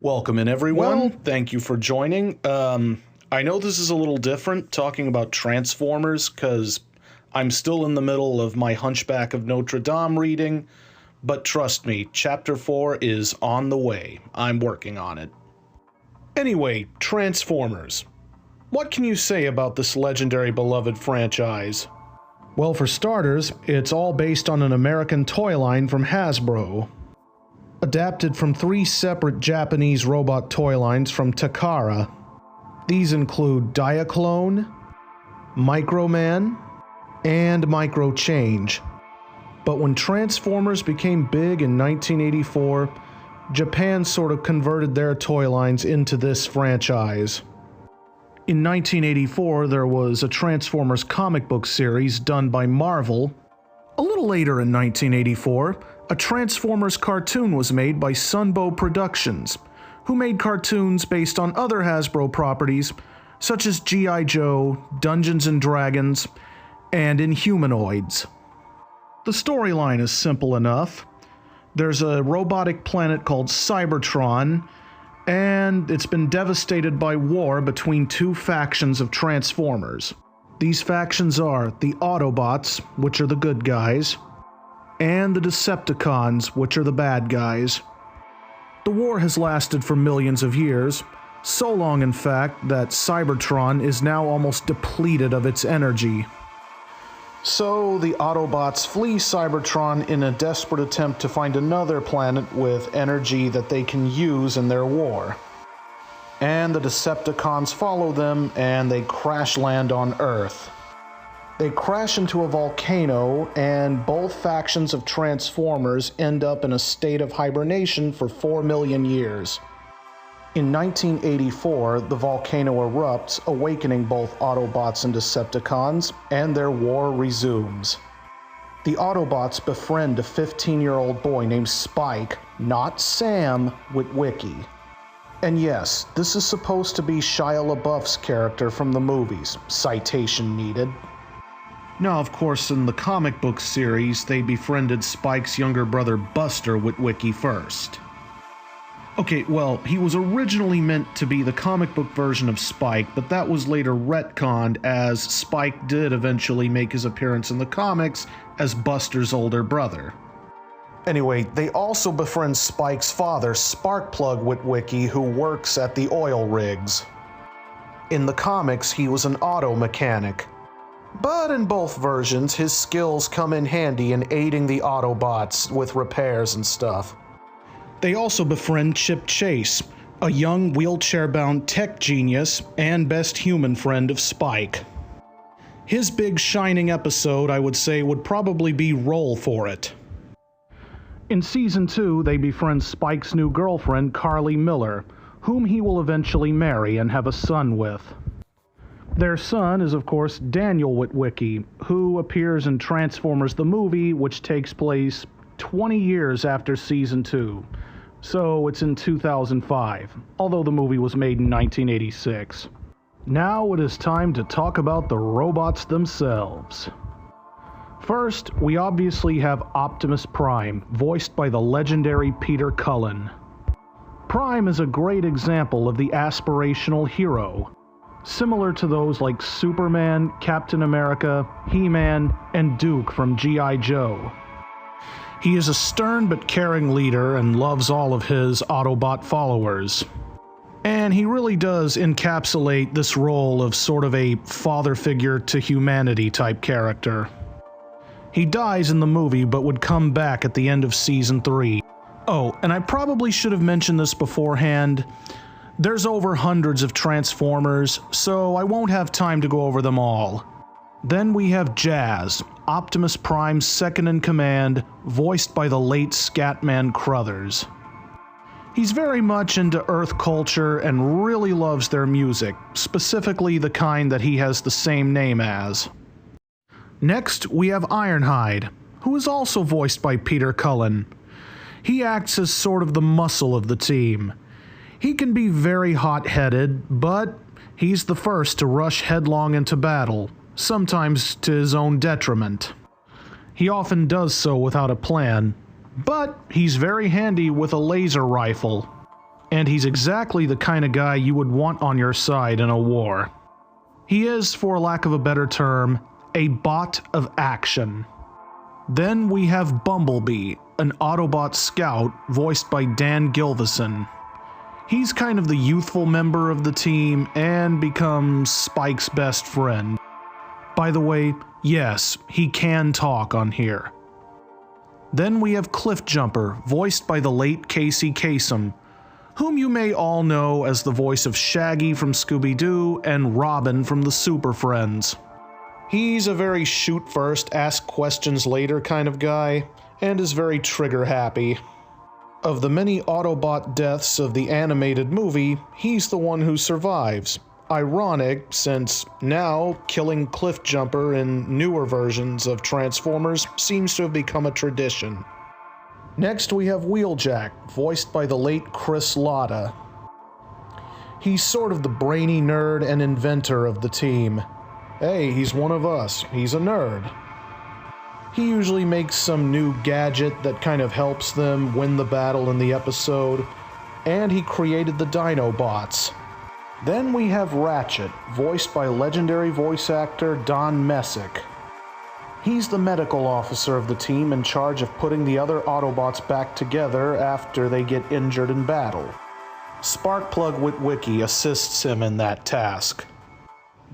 Welcome in, everyone. Thank you for joining. I know this is a little different talking about Transformers because I'm still in the middle of my Hunchback of Notre Dame reading, but trust me, Chapter 4 is on the way. I'm working on it. Anyway, Transformers. What can you say about this legendary beloved franchise? Well, for starters, it's all based on an American toy line from Hasbro. Adapted from 3 separate Japanese robot toy lines from Takara. These include Diaclone, Microman, and Microchange. But when Transformers became big in 1984, Japan sort of converted their toy lines into this franchise. In 1984, there was a Transformers comic book series done by Marvel. A little later in 1984, a Transformers cartoon was made by Sunbow Productions, who made cartoons based on other Hasbro properties such as G.I. Joe, Dungeons & Dragons, and Inhumanoids. The storyline is simple enough. There's a robotic planet called Cybertron, and it's been devastated by war between 2 factions of Transformers. These factions are the Autobots, which are the good guys, and the Decepticons, which are the bad guys. The war has lasted for millions of years, so long in fact that Cybertron is now almost depleted of its energy. So the Autobots flee Cybertron in a desperate attempt to find another planet with energy that they can use in their war. And the Decepticons follow them and they crash land on Earth. They crash into a volcano, and both factions of Transformers end up in a state of hibernation for 4 million years. In 1984, the volcano erupts, awakening both Autobots and Decepticons, and their war resumes. The Autobots befriend a 15-year-old boy named Spike, not Sam, Witwicky. And yes, this is supposed to be Shia LaBeouf's character from the movies, citation needed. Now, of course, in the comic book series, they befriended Spike's younger brother Buster Witwicky first. Okay, well, he was originally meant to be the comic book version of Spike, but that was later retconned as Spike did eventually make his appearance in the comics as Buster's older brother. Anyway, they also befriend Spike's father, Sparkplug Witwicky, who works at the oil rigs. In the comics, he was an auto mechanic. But in both versions, his skills come in handy in aiding the Autobots with repairs and stuff. They also befriend Chip Chase, a young wheelchair-bound tech genius and best human friend of Spike. His big shining episode, I would say, would probably be Roll For It. In Season 2, they befriend Spike's new girlfriend, Carly Miller, whom he will eventually marry and have a son with. Their son is, of course, Daniel Witwicky, who appears in Transformers the movie, which takes place 20 years after Season 2. So it's in 2005, although the movie was made in 1986. Now it is time to talk about the robots themselves. First, we obviously have Optimus Prime, voiced by the legendary Peter Cullen. Prime is a great example of the aspirational hero, similar to those like Superman, Captain America, He-Man, and Duke from G.I. Joe. He is a stern but caring leader and loves all of his Autobot followers. And he really does encapsulate this role of sort of a father figure to humanity type character. He dies in the movie but would come back at the end of Season 3. Oh, and I probably should have mentioned this beforehand. There's over hundreds of Transformers, so I won't have time to go over them all. Then we have Jazz, Optimus Prime's second-in-command, voiced by the late Scatman Crothers. He's very much into Earth culture and really loves their music, specifically the kind that he has the same name as. Next, we have Ironhide, who is also voiced by Peter Cullen. He acts as sort of the muscle of the team. He can be very hot-headed, but he's the first to rush headlong into battle, sometimes to his own detriment. He often does so without a plan, but he's very handy with a laser rifle. and he's exactly the kind of guy you would want on your side in a war. He is, for lack of a better term, a bot of action. Then we have Bumblebee, an Autobot scout voiced by Dan Gilvison. He's kind of the youthful member of the team and becomes Spike's best friend. By the way, yes, he can talk on here. Then we have Cliffjumper, voiced by the late Casey Kasem, whom you may all know as the voice of Shaggy from Scooby-Doo and Robin from the Super Friends. He's a very shoot first, ask questions later kind of guy, and is very trigger happy. Of the many Autobot deaths of the animated movie, he's the one who survives. Ironic, since now killing Cliffjumper in newer versions of Transformers seems to have become a tradition. Next we have Wheeljack, voiced by the late Chris Latta. He's sort of the brainy nerd and inventor of the team. Hey, he's one of us. He's a nerd. He usually makes some new gadget that kind of helps them win the battle in the episode, and he created the Dinobots. Then we have Ratchet, voiced by legendary voice actor Don Messick. He's the medical officer of the team in charge of putting the other Autobots back together after they get injured in battle. Sparkplug Witwicky assists him in that task.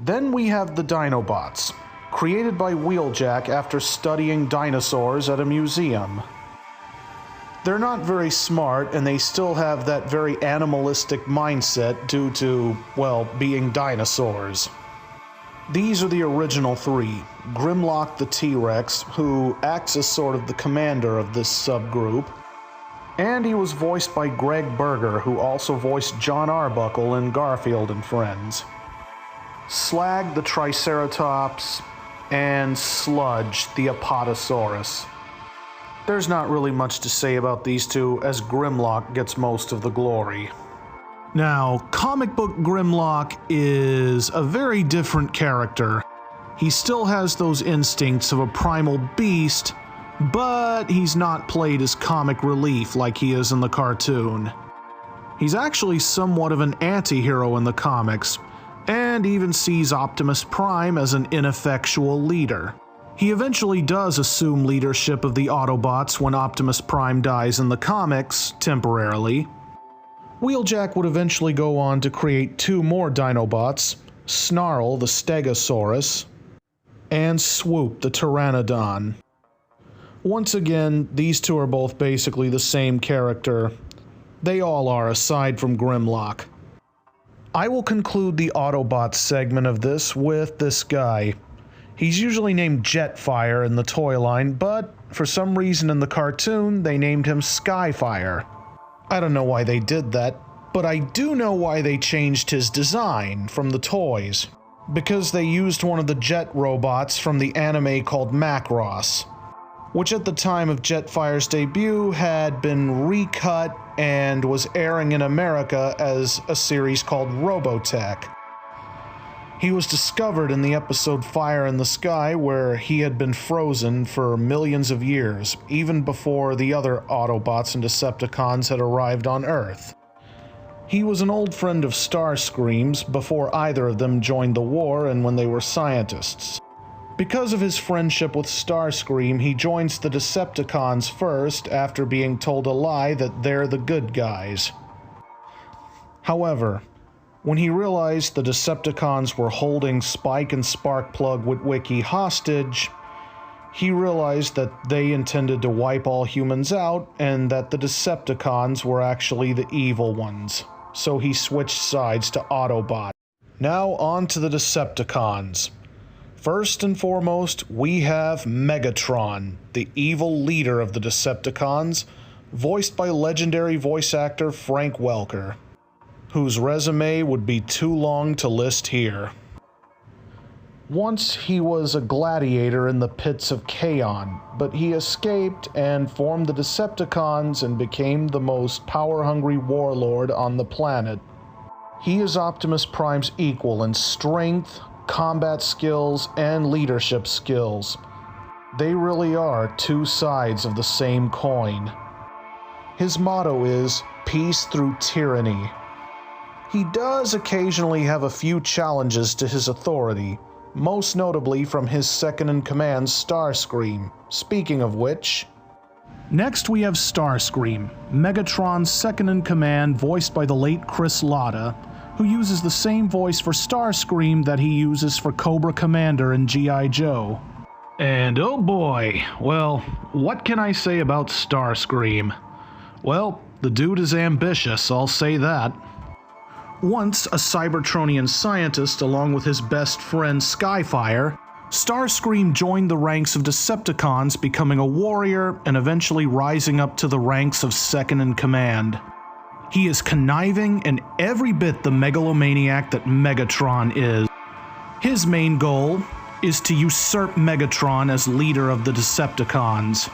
Then we have the Dinobots, created by Wheeljack after studying dinosaurs at a museum. They're not very smart, and they still have that very animalistic mindset due to, well, being dinosaurs. These are the original three. Grimlock the T-Rex, who acts as sort of the commander of this subgroup, and he was voiced by Greg Berger, who also voiced John Arbuckle in Garfield and Friends. Slag the Triceratops, and Sludge the Apatosaurus. There's not really much to say about these two, as Grimlock gets most of the glory. Now, comic book Grimlock is a very different character. He still has those instincts of a primal beast, but he's not played as comic relief like he is in the cartoon. He's actually somewhat of an anti-hero in the comics, and even sees Optimus Prime as an ineffectual leader. He eventually does assume leadership of the Autobots when Optimus Prime dies in the comics, temporarily. Wheeljack would eventually go on to create two more Dinobots, Snarl the Stegosaurus, and Swoop the Pteranodon. Once again, these two are both basically the same character. They all are, aside from Grimlock. I will conclude the Autobots segment of this with this guy. He's usually named Jetfire in the toy line, but for some reason in the cartoon, they named him Skyfire. I don't know why they did that, but I do know why they changed his design from the toys. Because they used one of the jet robots from the anime called Macross, which at the time of Jetfire's debut had been recut and was airing in America as a series called Robotech. He was discovered in the episode Fire in the Sky, where he had been frozen for millions of years, even before the other Autobots and Decepticons had arrived on Earth. He was an old friend of Starscream's before either of them joined the war and when they were scientists. Because of his friendship with Starscream, he joins the Decepticons first after being told a lie that they're the good guys. However, when he realized the Decepticons were holding Spike and Sparkplug Witwicky hostage, he realized that they intended to wipe all humans out and that the Decepticons were actually the evil ones. So he switched sides to Autobot. Now on to the Decepticons. First and foremost, we have Megatron, the evil leader of the Decepticons, voiced by legendary voice actor Frank Welker, whose resume would be too long to list here. Once he was a gladiator in the pits of Kaon, but he escaped and formed the Decepticons and became the most power-hungry warlord on the planet. He is Optimus Prime's equal in strength, combat skills, and leadership skills. They really are two sides of the same coin. His motto is peace through tyranny. He does occasionally have a few challenges to his authority, most notably from his second-in-command Starscream, speaking of which. Next we have Starscream, Megatron's second-in-command, voiced by the late Chris Latta, who uses the same voice for Starscream that he uses for Cobra Commander in G.I. Joe. And oh boy, well, what can I say about Starscream? Well, the dude is ambitious, I'll say that. Once a Cybertronian scientist along with his best friend Skyfire, Starscream joined the ranks of Decepticons, becoming a warrior and eventually rising up to the ranks of second-in-command. He is conniving and every bit the megalomaniac that Megatron is. His main goal is to usurp Megatron as leader of the Decepticons.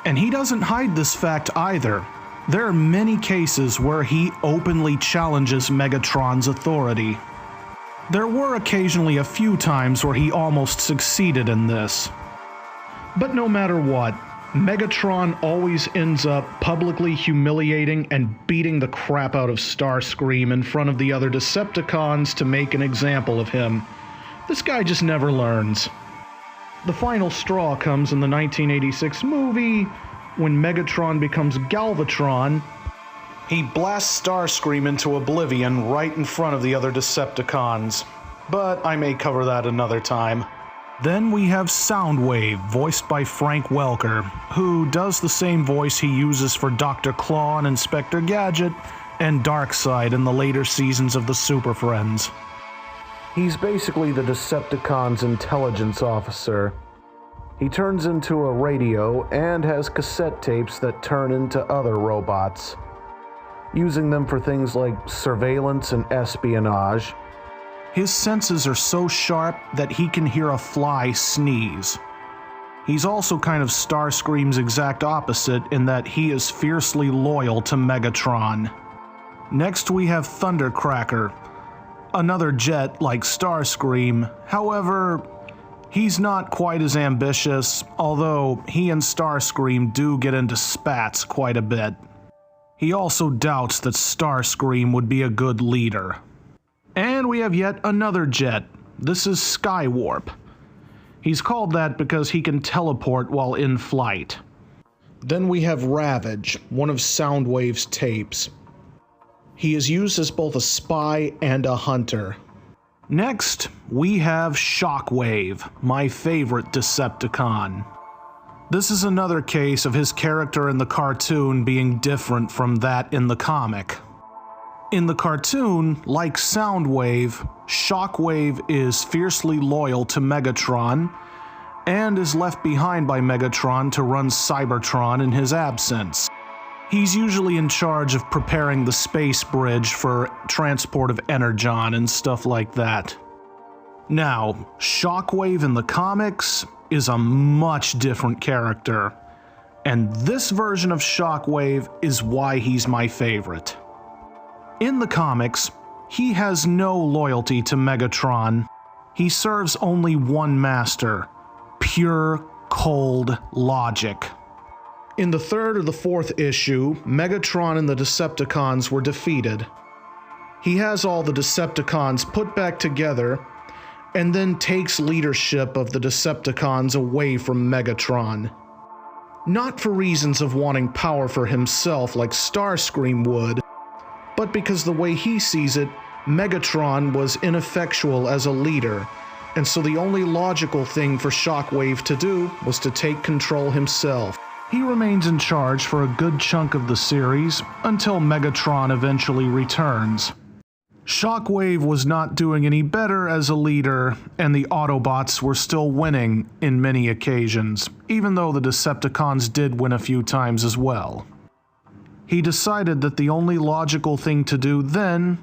And he doesn't hide this fact either. There are many cases where he openly challenges Megatron's authority. There were occasionally a few times where he almost succeeded in this. But no matter what, Megatron always ends up publicly humiliating and beating the crap out of Starscream in front of the other Decepticons to make an example of him. This guy just never learns. The final straw comes in the 1986 movie, when Megatron becomes Galvatron. He blasts Starscream into oblivion right in front of the other Decepticons. But I may cover that another time. Then we have Soundwave, voiced by Frank Welker, who does the same voice he uses for Dr. Claw and Inspector Gadget and Darkseid in the later seasons of the Super Friends. He's basically the Decepticons' intelligence officer. He turns into a radio and has cassette tapes that turn into other robots, using them for things like surveillance and espionage. His senses are so sharp that he can hear a fly sneeze. He's also kind of Starscream's exact opposite in that he is fiercely loyal to Megatron. Next we have Thundercracker, another jet like Starscream. However, he's not quite as ambitious, although he and Starscream do get into spats quite a bit. He also doubts that Starscream would be a good leader. And we have yet another jet. This is Skywarp. He's called that because he can teleport while in flight. Then we have Ravage, one of Soundwave's tapes. He is used as both a spy and a hunter. Next, we have Shockwave, my favorite Decepticon. This is another case of his character in the cartoon being different from that in the comic. In the cartoon, like Soundwave, Shockwave is fiercely loyal to Megatron and is left behind by Megatron to run Cybertron in his absence. He's usually in charge of preparing the space bridge for transport of Energon and stuff like that. Now, Shockwave in the comics is a much different character, and this version of Shockwave is why he's my favorite. In the comics, he has no loyalty to Megatron. He serves only one master: pure, cold logic. In the third or the fourth issue, Megatron and the Decepticons were defeated. He has all the Decepticons put back together and then takes leadership of the Decepticons away from Megatron. Not for reasons of wanting power for himself like Starscream would, but because the way he sees it, Megatron was ineffectual as a leader, and so the only logical thing for Shockwave to do was to take control himself. He remains in charge for a good chunk of the series, until Megatron eventually returns. Shockwave was not doing any better as a leader, and the Autobots were still winning in many occasions, even though the Decepticons did win a few times as well. He decided that the only logical thing to do then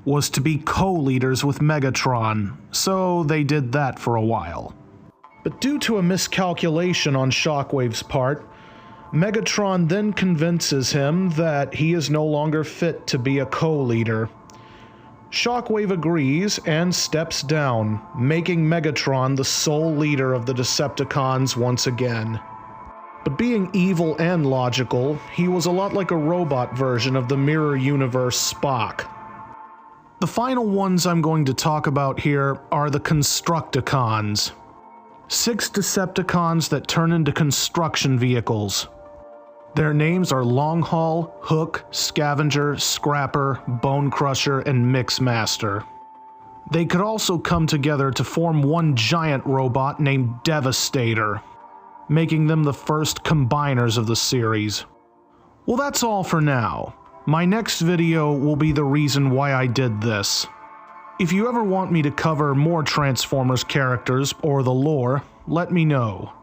was to be co-leaders with Megatron, so they did that for a while. But due to a miscalculation on Shockwave's part, Megatron then convinces him that he is no longer fit to be a co-leader. Shockwave agrees and steps down, making Megatron the sole leader of the Decepticons once again. But being evil and logical, he was a lot like a robot version of the Mirror Universe Spock. The final ones I'm going to talk about here are the Constructicons. 6 Decepticons that turn into construction vehicles. Their names are Longhaul, Hook, Scavenger, Scrapper, Bone Crusher, and Mixmaster. They could also come together to form one giant robot named Devastator, making them the first combiners of the series. Well, that's all for now. My next video will be the reason why I did this. If you ever want me to cover more Transformers characters or the lore, let me know.